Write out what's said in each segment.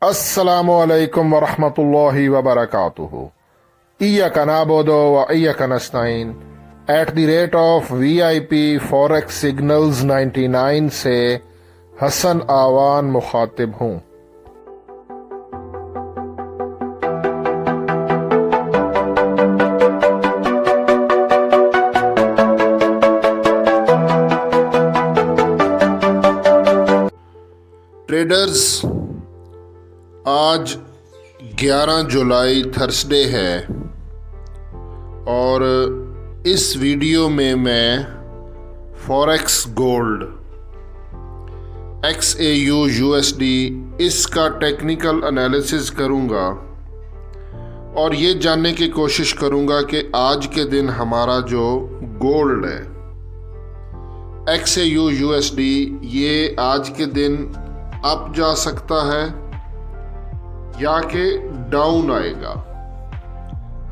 अस्सलामु अलैकुम वरहमतुल्लाहि वबरकातुहू। इय्याका नअबुदु व इय्याका नस्तईन @VIP फॉरेक्स सिग्नल्स 99 से हसन आवान मुखातिब हूँ। ट्रेडर्स, आज 11 जुलाई थर्सडे है और इस वीडियो में मैं फॉरेक्स गोल्ड XAU USD इसका टेक्निकल एनालिसिस करूंगा और ये जानने की कोशिश करूंगा कि आज के दिन हमारा जो गोल्ड है XAU USD ये आज के दिन अप जा सकता है या कि डाउन आएगा।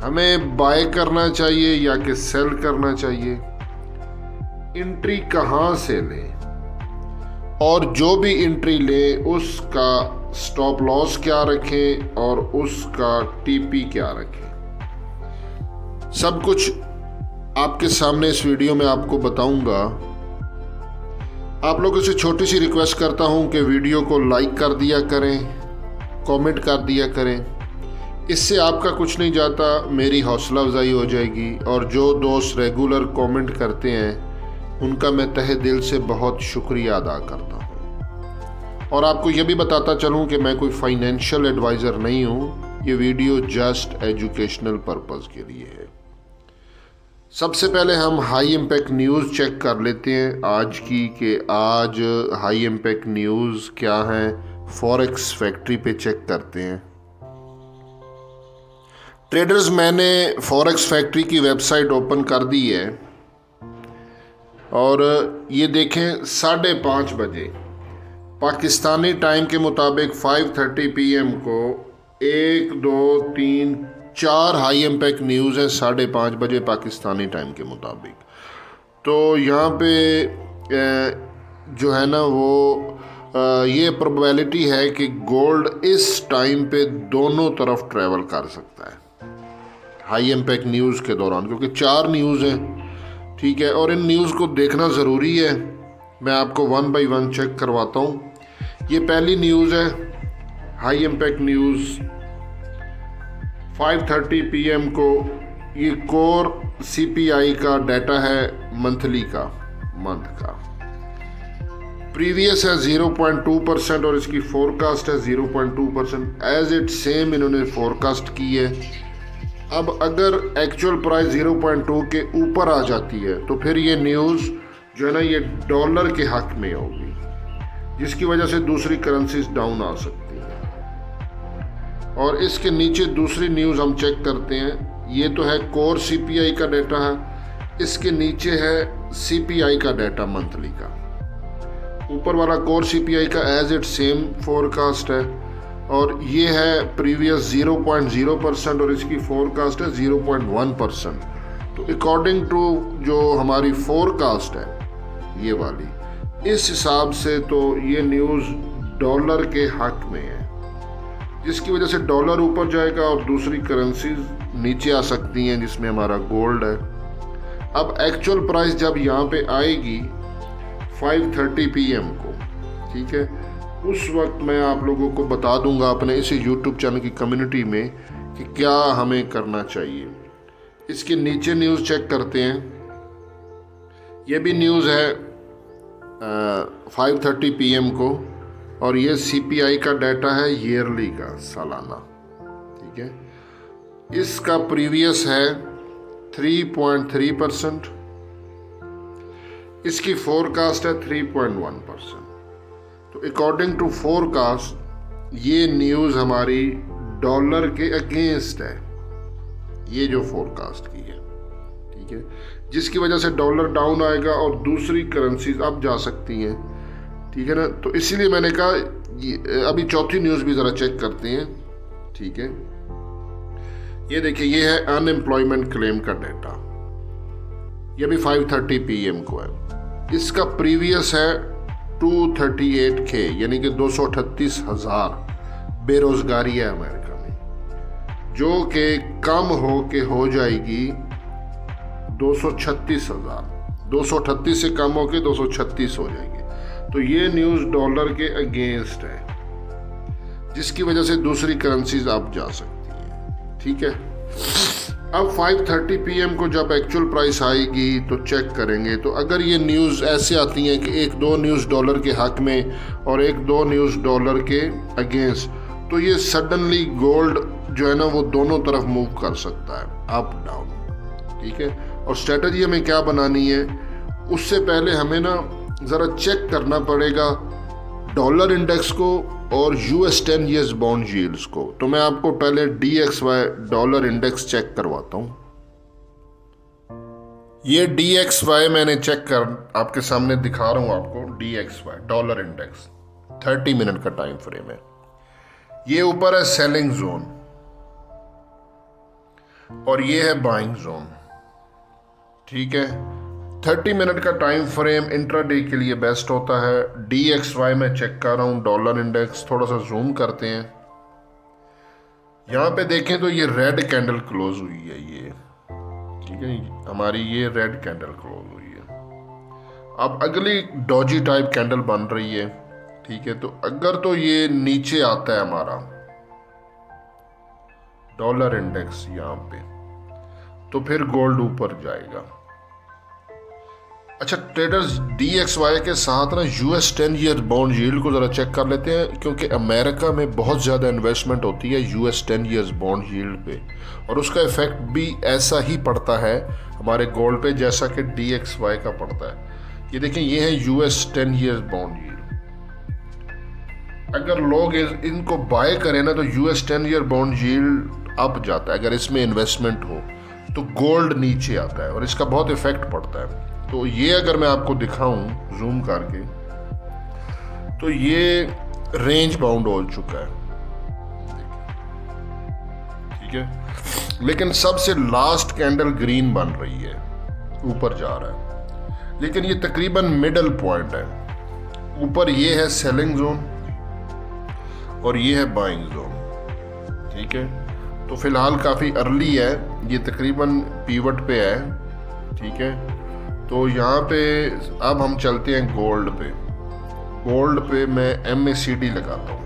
हमें बाय करना चाहिए या कि सेल करना चाहिए, एंट्री कहाँ से लें और जो भी एंट्री लें उसका स्टॉप लॉस क्या रखें और उसका TP क्या रखें, सब कुछ आपके सामने इस वीडियो में आपको बताऊंगा। आप लोगों से छोटी सी रिक्वेस्ट करता हूं कि वीडियो को लाइक कर दिया करें, कमेंट कर दिया करें। इससे आपका कुछ नहीं जाता, मेरी हौसला अफजाई हो जाएगी और जो दोस्त रेगुलर कमेंट करते हैं उनका मैं तहे दिल से बहुत शुक्रिया अदा करता हूं। और आपको यह भी बताता चलूं कि मैं कोई फाइनेंशियल एडवाइज़र नहीं हूं, ये वीडियो जस्ट एजुकेशनल पर्पज़ के लिए है। सबसे पहले हम हाई इम्पैक्ट न्यूज़ चेक कर लेते हैं आज की, कि आज हाई इम्पैक्ट न्यूज़ क्या है। फॉरेक्स फैक्ट्री पे चेक करते हैं। ट्रेडर्स, मैंने फॉरेक्स फैक्ट्री की वेबसाइट ओपन कर दी है और ये देखें 5:30 बजे पाकिस्तानी टाइम के मुताबिक 5:30 PM को 1 2 3 4 हाई इम्पैक्ट न्यूज़ है 5:30 बजे पाकिस्तानी टाइम के मुताबिक। तो यहाँ पे जो है ना वो ये प्रोबेबिलिटी है कि गोल्ड इस टाइम पे दोनों तरफ ट्रैवल कर सकता है हाई इम्पैक्ट न्यूज़ के दौरान, क्योंकि 4 न्यूज़ हैं, ठीक है, और इन न्यूज़ को देखना ज़रूरी है। मैं आपको 1 बाय 1 चेक करवाता हूँ। ये पहली न्यूज़ है हाई इम्पैक्ट न्यूज़ 5:30 PM को। ये कोर CPI का डाटा है मंथली का, मंथ का। प्रीवियस है 0.2% और इसकी फोरकास्ट है 0.2%। एज इट सेम इन्होंने फोरकास्ट की है। अब अगर एक्चुअल प्राइस 0.2 के ऊपर आ जाती है तो फिर ये न्यूज़ जो है ना ये डॉलर के हक में होगी, जिसकी वजह से दूसरी करेंसीज डाउन आ सकती है। और इसके नीचे दूसरी न्यूज़ हम चेक करते हैं। ये तो है कोर CPI का डाटा है, इसके नीचे है CPI का डाटा मंथली का। ऊपर वाला कोर CPI का एज इट सेम फोरकास्ट है और ये है प्रीवियस 0.0% और इसकी फोरकास्ट है 0.1%। तो अकॉर्डिंग टू जो हमारी फोरकास्ट है ये वाली, इस हिसाब से तो ये न्यूज़ डॉलर के हक में है, जिसकी वजह से डॉलर ऊपर जाएगा और दूसरी करेंसीज नीचे आ सकती हैं, जिसमें हमारा गोल्ड है। अब एक्चुअल प्राइस जब यहाँ पे आएगी 5:30 PM को, ठीक है, उस वक्त मैं आप लोगों को बता दूंगा अपने इसी YouTube चैनल की कम्युनिटी में कि क्या हमें करना चाहिए। इसके नीचे न्यूज़ चेक करते हैं। ये भी न्यूज़ है 5:30 PM को और ये CPI का डाटा है ईयरली का, सालाना, ठीक है। इसका प्रीवियस है 3.3%, इसकी फोरकास्ट है 3.1%। तो अकॉर्डिंग टू फोरकास्ट ये न्यूज़ हमारी डॉलर के अगेंस्ट है, ये जो फोरकास्ट की है, ठीक है, जिसकी वजह से डॉलर डाउन आएगा और दूसरी करेंसीज अब जा सकती हैं, ठीक है ना। तो इसीलिए मैंने कहा अभी चौथी न्यूज़ भी ज़रा चेक करते हैं, ठीक है। ये देखिए, ये है अनएम्प्लॉयमेंट क्लेम का डाटा, ये भी 5:30 PM को है। इसका प्रीवियस है 238K, यानी कि 238,000 बेरोज़गारी है अमेरिका में, जो कि कम हो जाएगी 236,000, 238 से कम होकर 236 हो जाएगी। तो ये न्यूज़ डॉलर के अगेंस्ट है, जिसकी वजह से दूसरी करेंसीज अब जा सकती हैं। ठीक है, अब 5:30 PM को जब एक्चुअल प्राइस आएगी तो चेक करेंगे। तो अगर ये न्यूज़ ऐसे आती हैं कि 1-2 न्यूज़ डॉलर के हक में और 1-2 न्यूज़ डॉलर के अगेंस्ट, तो ये सडनली गोल्ड जो है ना वो दोनों तरफ मूव कर सकता है, अप डाउन। ठीक है, और स्ट्रेटजी हमें क्या बनानी है, उससे पहले हमें ना ज़रा चेक करना पड़ेगा डॉलर इंडेक्स को और US 10 ईयर्स बॉन्ड यील्ड्स को। तो मैं आपको पहले DXY डॉलर इंडेक्स चेक करवाता हूँ। ये DXY मैंने चेक कर आपके सामने दिखा रहा हूँ आपको। DXY डॉलर इंडेक्स 30 मिनट का टाइम फ्रेम है। ये ऊपर है सेलिंग जोन और ये है बाइंग जोन। ठीक है, 30 मिनट का टाइम फ्रेम इंट्राडे के लिए बेस्ट होता है। DXY में चेक कर रहा हूँ डॉलर इंडेक्स, थोड़ा सा जूम करते हैं। यहाँ पे देखें तो ये रेड कैंडल क्लोज हुई है, ये ठीक है, हमारी ये रेड कैंडल क्लोज हुई है। अब अगली डॉजी टाइप कैंडल बन रही है। ठीक है, तो अगर तो ये नीचे आता है हमारा डॉलर इंडेक्स यहाँ पे, तो फिर गोल्ड ऊपर जाएगा। अच्छा, ट्रेडर्स DXY के साथ ना US 10 ईयर बॉन्ड यील्ड को ज़रा चेक कर लेते हैं, क्योंकि अमेरिका में बहुत ज़्यादा इन्वेस्टमेंट होती है US 10 ईयर्स बॉन्ड यील्ड पे, और उसका इफेक्ट भी ऐसा ही पड़ता है हमारे गोल्ड पे जैसा कि DXY का पड़ता है। ये देखें, ये है US 10 ईयर्स बॉन्ड यील्ड। अगर लोग इनको बाय करें ना तो US 10 year bond yield up जाता है। अगर इसमें इन्वेस्टमेंट हो तो गोल्ड नीचे आता है और इसका बहुत इफेक्ट पड़ता है। तो ये अगर मैं आपको दिखाऊं जूम करके, तो ये रेंज बाउंड हो चुका है। ठीक है, लेकिन सबसे लास्ट कैंडल ग्रीन बन रही है, ऊपर जा रहा है, लेकिन ये तकरीबन मिडल पॉइंट है। ऊपर ये है सेलिंग जोन और ये है बाइंग जोन। ठीक है, तो फिलहाल काफ़ी अर्ली है, ये तकरीबन पीवट पे है। ठीक है, तो यहाँ पे अब हम चलते हैं गोल्ड पे। गोल्ड पे मैं MACD लगाता हूँ।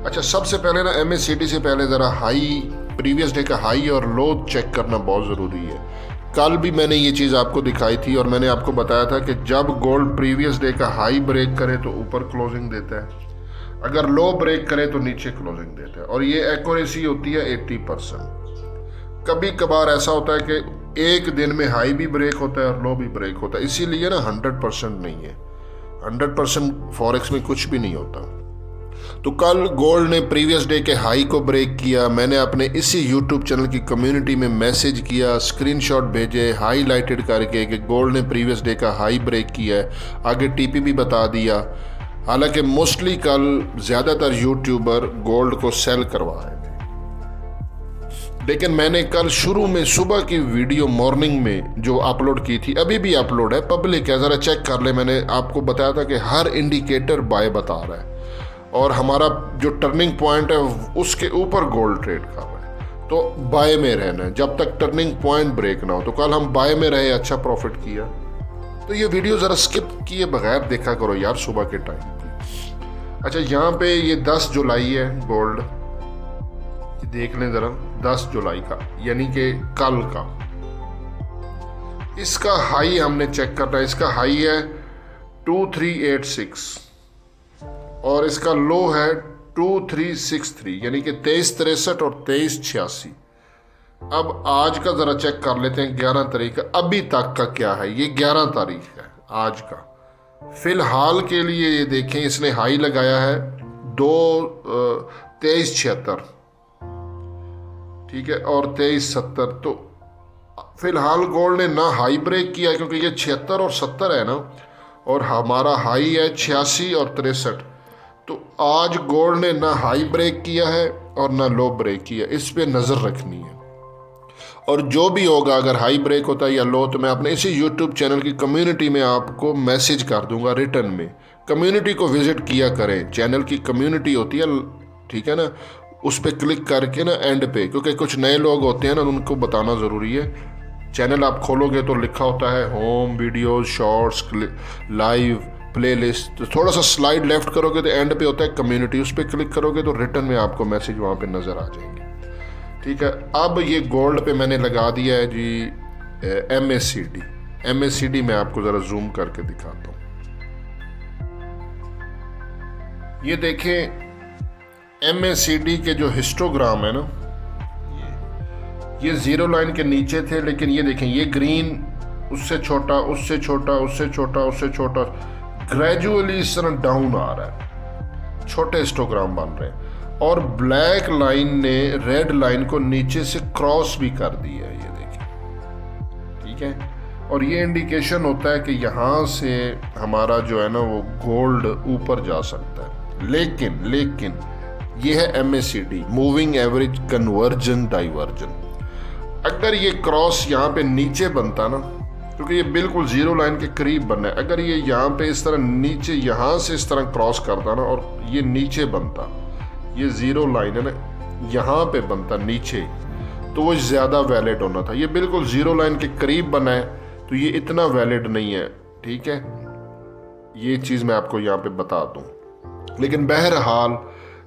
अच्छा, सबसे पहले ना MACD से पहले ज़रा हाई, प्रीवियस डे का हाई और लो चेक करना बहुत ज़रूरी है। कल भी मैंने ये चीज़ आपको दिखाई थी और मैंने आपको बताया था कि जब गोल्ड प्रीवियस डे का हाई ब्रेक करे तो ऊपर क्लोजिंग देता है, अगर लो ब्रेक करे तो नीचे क्लोजिंग देता है, और ये एक्यूरेसी होती है 80%। कभी कभार ऐसा होता है कि एक दिन में हाई भी ब्रेक होता है और लो भी ब्रेक होता है, इसीलिए ना 100% नहीं है। 100% फॉरेक्स में कुछ भी नहीं होता। तो कल गोल्ड ने प्रीवियस डे के हाई को ब्रेक किया। मैंने अपने इसी यूट्यूब चैनल की कम्युनिटी में मैसेज किया, स्क्रीनशॉट भेजे हाईलाइटेड करके कि गोल्ड ने प्रीवियस डे का हाई ब्रेक किया है। आगे TP भी बता दिया। हालांकि मोस्टली कल ज़्यादातर यूट्यूबर गोल्ड को सेल करवा रहे थे, लेकिन मैंने कल शुरू में सुबह की वीडियो मॉर्निंग में जो अपलोड की थी, अभी भी अपलोड है, पब्लिक है, ज़रा चेक कर ले। मैंने आपको बताया था कि हर इंडिकेटर बाय बता रहा है और हमारा जो टर्निंग पॉइंट है उसके ऊपर गोल्ड ट्रेड कर रहा है, तो बाय में रहना है जब तक टर्निंग पॉइंट ब्रेक ना हो। तो कल हम बाय में रहे, अच्छा प्रॉफिट किया। तो ये वीडियो ज़रा स्किप किए बगैर देखा करो यार सुबह के टाइम की। अच्छा, यहाँ पे ये 10 जुलाई है गोल्ड, देख लें ज़रा, 10 जुलाई का, यानी कि कल का। इसका हाई हमने चेक करना है। इसका हाई है 2386 और इसका लो है 2363, यानी कि 2363 और 2386। अब आज का ज़रा चेक कर लेते हैं, 11 तारीख अभी तक का क्या है। ये 11 तारीख है आज का। फिलहाल के लिए ये देखें, इसने हाई लगाया है 2376, ठीक है, और 2370। तो फिलहाल गोल्ड ने ना हाई ब्रेक किया, क्योंकि ये 76 और 70 है ना, और हमारा हाई है 86 और 63। तो आज गोल्ड ने ना हाई ब्रेक किया है और ना लो ब्रेक किया, इस पे नज़र रखनी है। और जो भी होगा, अगर हाई ब्रेक होता है या लो, तो मैं अपने इसी यूट्यूब चैनल की कम्युनिटी में आपको मैसेज कर दूंगा रिटर्न में। कम्युनिटी को विजिट किया करें, चैनल की कम्युनिटी होती है ठीक है ना, उस पर क्लिक करके ना एंड पे, क्योंकि कुछ नए लोग होते हैं ना, उनको बताना ज़रूरी है। चैनल आप खोलोगे तो लिखा होता है home, videos, shorts, live, playlist. तो थोड़ा सा स्लाइड लेफ्ट करोगे तो एंड पे होता है कम्युनिटी, उस पर क्लिक करोगे तो रिटर्न में आपको मैसेज वहाँ पे नज़र आ जाएंगे। ठीक है, अब ये गोल्ड पे मैंने लगा दिया है जी MACD। MACD मैं आपको ज़रा जूम करके दिखाता हूँ। ये देखें MACD के जो हिस्टोग्राम है ना, ये जीरो लाइन के नीचे थे, लेकिन ये देखें ये ग्रीन उससे छोटा, उससे छोटा, उससे छोटा, उससे छोटा, ग्रेजुअली इस तरह डाउन आ रहा है, छोटे हिस्टोग्राम बन रहे हैं। और ब्लैक लाइन ने रेड लाइन को नीचे से क्रॉस भी कर दिया है, ये देखें। ठीक है, और ये इंडिकेशन होता है कि यहाँ से हमारा जो है ना वो गोल्ड ऊपर जा सकता है। लेकिन ये है MACD, moving average conversion diversion. अगर ये क्रॉस यहाँ पे नीचे बनता ना, क्योंकि ये बिल्कुल जीरो लाइन के करीब बनना है, अगर ये यहाँ पे इस तरह नीचे यहाँ से इस तरह क्रॉस करता ना और ये नीचे बनता, ये जीरो लाइन है ना यहाँ पे बनता नीचे, तो वो ज़्यादा वैलिड होना था। ये बिल्कुल जीरो लाइन के करीब बना है तो ये इतना वैलिड नहीं है। ठीक है, ये चीज़ मैं आपको यहाँ पे बता दूँ। लेकिन बहरहाल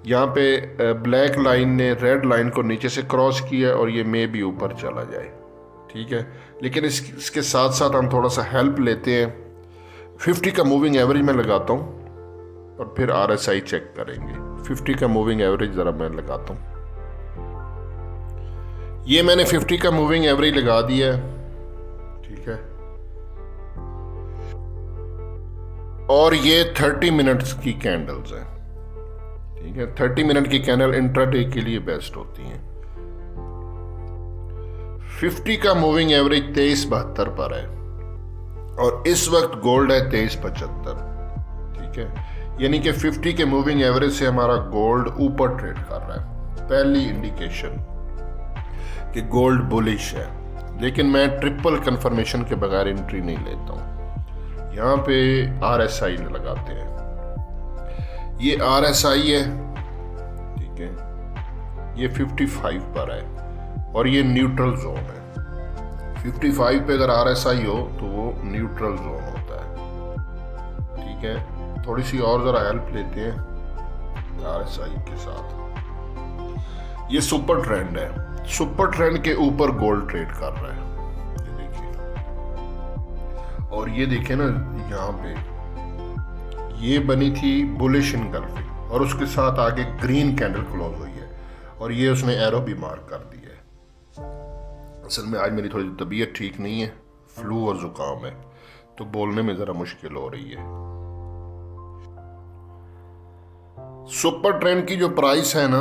यहाँ पे ब्लैक लाइन ने रेड लाइन को नीचे से क्रॉस किया और ये मे भी ऊपर चला जाए। ठीक है, लेकिन इसके साथ साथ हम थोड़ा सा हेल्प लेते हैं। 50 का मूविंग एवरेज मैं लगाता हूँ और फिर RSI चेक करेंगे। 50 का मूविंग एवरेज ज़रा मैं लगाता हूँ। ये मैंने 50 का मूविंग एवरेज लगा दिया है। ठीक है, और ये 30 मिनट्स की कैंडल्स हैं। ठीक है, 30 मिनट की कैंडल इंट्राडे के लिए बेस्ट होती हैं। 50 का मूविंग एवरेज 2372 पर है और इस वक्त गोल्ड है 2375। ठीक है, यानी कि 50 के मूविंग एवरेज से हमारा गोल्ड ऊपर ट्रेड कर रहा है। पहली इंडिकेशन कि गोल्ड बुलिश है, लेकिन मैं ट्रिपल कंफर्मेशन के बगैर एंट्री नहीं लेता हूँ। यहाँ पे RSI लगाते हैं, ये RSI है। ठीक है, ये 55 पर है और ये न्यूट्रल जोन है। 55 पे अगर RSI हो तो वो न्यूट्रल जोन होता है। ठीक है, थोड़ी सी और ज़रा हेल्प लेते हैं RSI के साथ। ये सुपर ट्रेंड है, सुपर ट्रेंड के ऊपर गोल्ड ट्रेड कर रहा है, ये देखिए। और ये देखें ना, यहाँ पे ये बनी थी बुलिश इनगल्फिंग और उसके साथ आगे ग्रीन कैंडल क्लोज हुई है और ये उसने एरो भी मार्क कर दिया है। असल में आज मेरी थोड़ी तबीयत ठीक नहीं है, फ्लू और जुकाम है, तो बोलने में ज़रा मुश्किल हो रही है। सुपर ट्रेंड की जो प्राइस है ना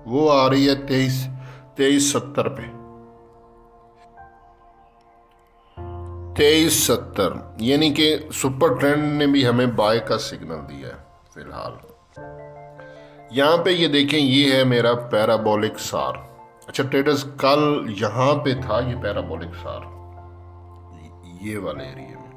वो आ रही है 2370 पे, 2370, यानी कि सुपर ट्रेंड ने भी हमें बाय का सिग्नल दिया है फिलहाल। यहाँ पे ये देखें, ये है मेरा पैराबोलिक सार। अच्छा ट्रेडर्स, कल यहाँ पे था ये पैराबोलिक सार, ये वाले एरिया में,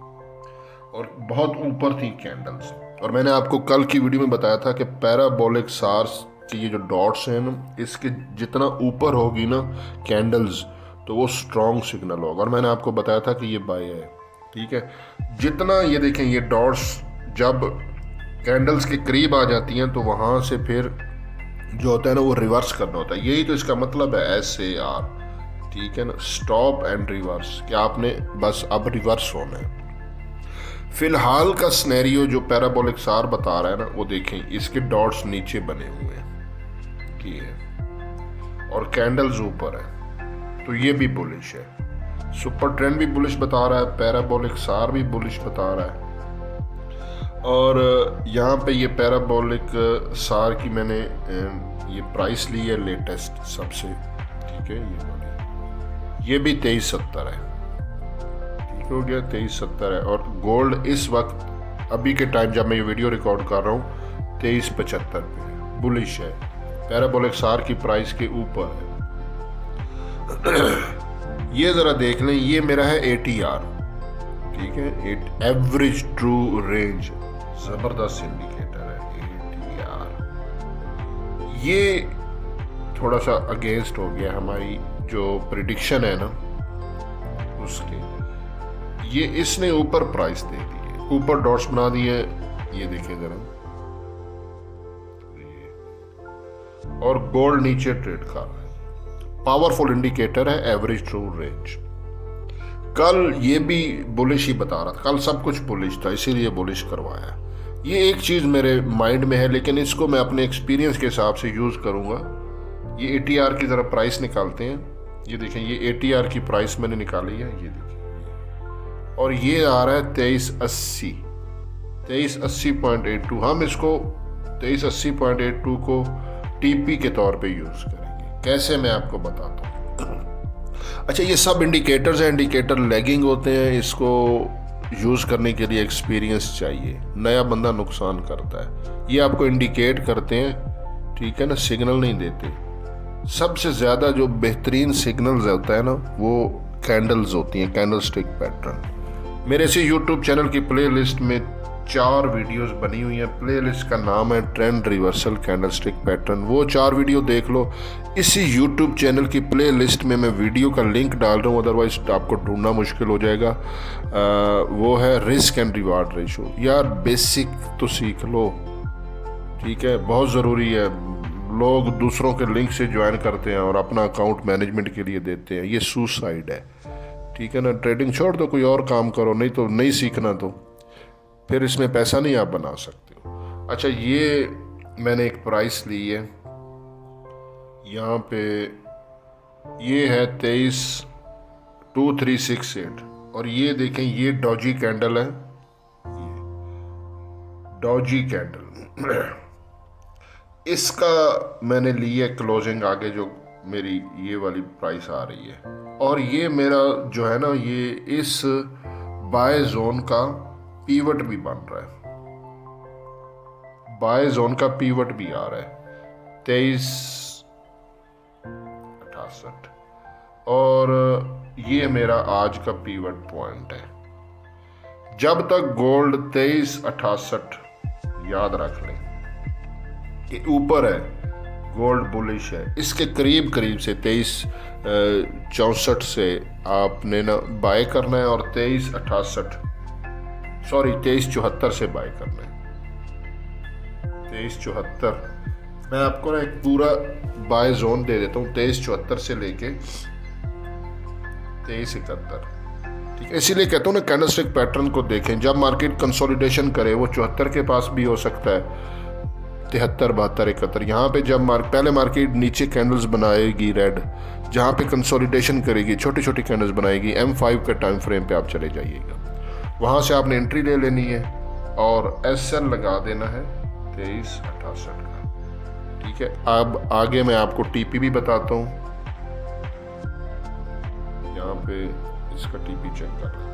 और बहुत ऊपर थी कैंडल्स। और मैंने आपको कल की वीडियो में बताया था कि पैराबोलिक सार्स के ये जो डॉट्स हैं ना, इसके जितना ऊपर होगी ना कैंडल्स तो वो स्ट्रॉन्ग सिग्नल होगा, और मैंने आपको बताया था कि ये बाय है। ठीक है, जितना ये देखें ये डॉट्स जब कैंडल्स के करीब आ जाती हैं तो वहाँ से फिर जो होता है ना वो रिवर्स करना होता है। यही तो इसका मतलब है SAR। ठीक है ना, स्टॉप एंड रिवर्स, कि आपने बस अब रिवर्स होना है। फिलहाल का स्नैरियो जो पैराबोलिक सार बता रहा है ना, वो देखें इसके डॉट्स नीचे बने हुए हैं, ठीक है, और कैंडल्स ऊपर है, तो ये भी बुलिश है। सुपर ट्रेंड भी बुलिश बता रहा है, पैराबोलिक सार भी बुलिश बता रहा है। और यहाँ पे ये पैराबोलिक सार की मैंने ये प्राइस ली है लेटेस्ट सबसे। ठीक है, ये भी 2370 है। ठीक हो गया, 2370 है। और गोल्ड इस वक्त अभी के टाइम जब मैं ये वीडियो रिकॉर्ड कर रहा हूँ 2375 पे बुलिश है, पैराबोलिक सार की प्राइस के ऊपर है। ये ज़रा देख लें, ये मेरा है ATR। ठीक है, एवरेज ट्रू रेंज, ज़बरदस्त इंडिकेटर है ATR। ये थोड़ा सा अगेंस्ट हो गया हमारी जो प्रिडिक्शन है ना उसके। ये इसने ऊपर प्राइस दे दी है, ऊपर डॉट्स बना दिए, ये देखें जरा, और गोल्ड नीचे ट्रेड कर रहा है। पावरफुल इंडिकेटर है एवरेज ट्रू रेंज। कल ये भी बुलिश ही बता रहा था, कल सब कुछ बुलिश था इसीलिए बुलिश करवाया। ये एक चीज़ मेरे माइंड में है, लेकिन इसको मैं अपने एक्सपीरियंस के हिसाब से यूज़ करूँगा। ये ATR की ज़रा प्राइस निकालते हैं। ये देखें, ये ATR की प्राइस मैंने निकाली है, ये देखिए, और ये आ रहा है 2380, 2380.82। हम इसको 2380.82 को TP के तौर पे यूज़ करेंगे। कैसे, मैं आपको बताता हूँ। अच्छा, ये सब इंडिकेटर्स हैं, इंडिकेटर लैगिंग होते हैं, इसको यूज़ करने के लिए एक्सपीरियंस चाहिए, नया बंदा नुकसान करता है। ये आपको इंडिकेट करते हैं, ठीक है ना, सिग्नल नहीं देते। सबसे ज़्यादा जो बेहतरीन सिग्नल्स होता है ना वो कैंडल्स होती हैं, कैंडल स्टिक पैटर्न। मेरे से यूट्यूब चैनल की प्लेलिस्ट में 4 वीडियोस बनी हुई हैं। प्लेलिस्ट का नाम है trend reversal candle stick pattern. वो 4 वीडियो देख लो। इसी यूट्यूब चैनल की प्लेलिस्ट में मैं वीडियो का लिंक डाल रहा हूँ, अदरवाइज आपको ढूंढना मुश्किल हो जाएगा। वो है रिस्क एंड रिवार्ड रेशो। यार बेसिक तो सीख लो, ठीक है, बहुत ज़रूरी है। लोग दूसरों के लिंक से ज्वाइन करते हैं और अपना अकाउंट मैनेजमेंट के लिए देते हैं, ये सुसाइड है, ठीक है ना। ट्रेडिंग छोड़ दो, कोई और काम करो, नहीं तो नहीं सीखना तो फिर इसमें पैसा नहीं आप बना सकते हो। अच्छा, ये मैंने एक प्राइस ली है, यहाँ पे ये है 23,2368, और ये देखें, ये डॉजी कैंडल है, ये डॉजी कैंडल। इसका मैंने ली है क्लोजिंग आगे, जो मेरी ये वाली प्राइस आ रही है, और ये मेरा जो है ना, ये इस बाय जोन का पीवट भी बन रहा है, बाय जोन का पीवट भी आ रहा है 2368, और ये मेरा आज का पीवट पॉइंट है। जब तक गोल्ड 2368, याद रख लें कि ऊपर है, गोल्ड बुलिश है, इसके करीब करीब से 2364 से आपने ना बाय करना है, और 2374 से बाय करना है। 2374 मैं आपको ना एक पूरा बाय जोन दे देता हूँ, 2374 से लेके 2371, ठीक है। इसीलिए कहता हूँ ना, कैंडलस्टिक पैटर्न को देखें। जब मार्केट कंसोलिडेशन करे, वो 74 के पास भी हो सकता है, 73, 72, 71। यहाँ पे जब पहले मार्केट नीचे कैंडल्स बनाएगी रेड, जहाँ पे कंसोलिडेशन करेगी, छोटी छोटी कैंडल्स बनाएगी, M5 के टाइम फ्रेम पे आप चले जाइएगा, वहाँ से आपने एंट्री ले लेनी है और SL लगा देना है 2368 का, ठीक है। अब आगे मैं आपको TP भी बताता हूँ। यहाँ पे इसका TP चेक कर लेते हैं।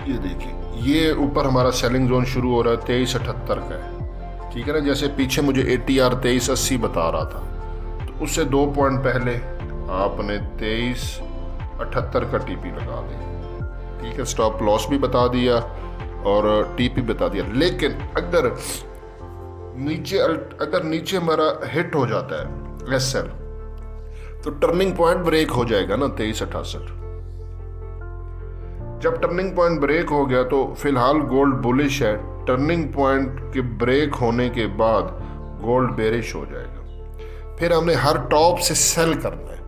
ये देखिए, ये ऊपर हमारा सेलिंग जोन शुरू हो रहा है, 2378 का है, ठीक है ना। जैसे पीछे मुझे ATR 2380 बता रहा था, तो उससे 2 पॉइंट पहले आपने 2378 का TP लगा दें, ठीक है। स्टॉप लॉस भी बता दिया और TP बता दिया। लेकिन अगर नीचे हमारा हिट हो जाता है SL, तो टर्निंग पॉइंट ब्रेक हो जाएगा ना 2368। जब टर्निंग पॉइंट ब्रेक हो गया तो फिलहाल गोल्ड बुलिश है। टर्निंग पॉइंट के ब्रेक होने के बाद गोल्ड बेरिश हो जाएगा। फिर हमने हर टॉप से सेल करना है,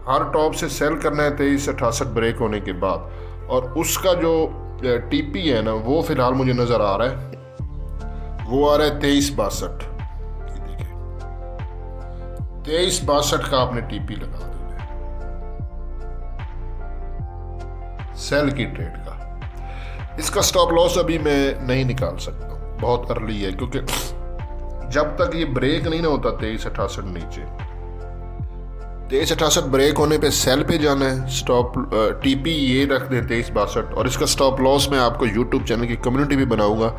हर टॉप से सेल करना है 2368 ब्रेक होने के बाद। और उसका जो TP है ना, वो फिलहाल मुझे नजर आ रहा है, वो आ रहा है 2362। 2362 का आपने TP लगा देना है सेल की ट्रेड का। इसका स्टॉप लॉस अभी मैं नहीं निकाल सकता, बहुत अर्ली है, क्योंकि जब तक ये ब्रेक नहीं ना होता 2368 नीचे, 2368 ब्रेक होने पे सेल पे जाना है। स्टॉप TP ये रख दें 2362, और इसका स्टॉप लॉस मैं आपको यूट्यूब चैनल की कम्युनिटी भी बनाऊंगा।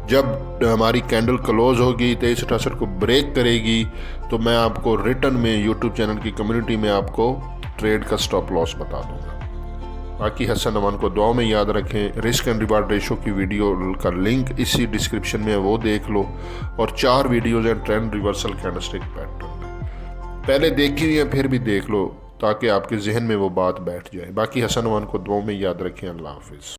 जब हमारी कैंडल क्लोज होगी, 2368 को ब्रेक करेगी, तो मैं आपको रिटर्न में यूट्यूब चैनल की कम्युनिटी में आपको ट्रेड का स्टॉप लॉस बता दूंगा। बाकी हसन अमान को दुआ में याद रखें। रिस्क एंड रिवार्ड रेशो की वीडियो का लिंक इसी डिस्क्रिप्शन में है, वो देख लो। और 4 वीडियोज़ हैं ट्रेंड रिवर्सल कैंडलस्टिक पैटर्न में, पहले देखी हुई है फिर भी देख लो ताकि आपके जहन में वो बात बैठ जाए। बाकी हसन अमान को दुआ में याद रखें। अल्लाह हाफिज़।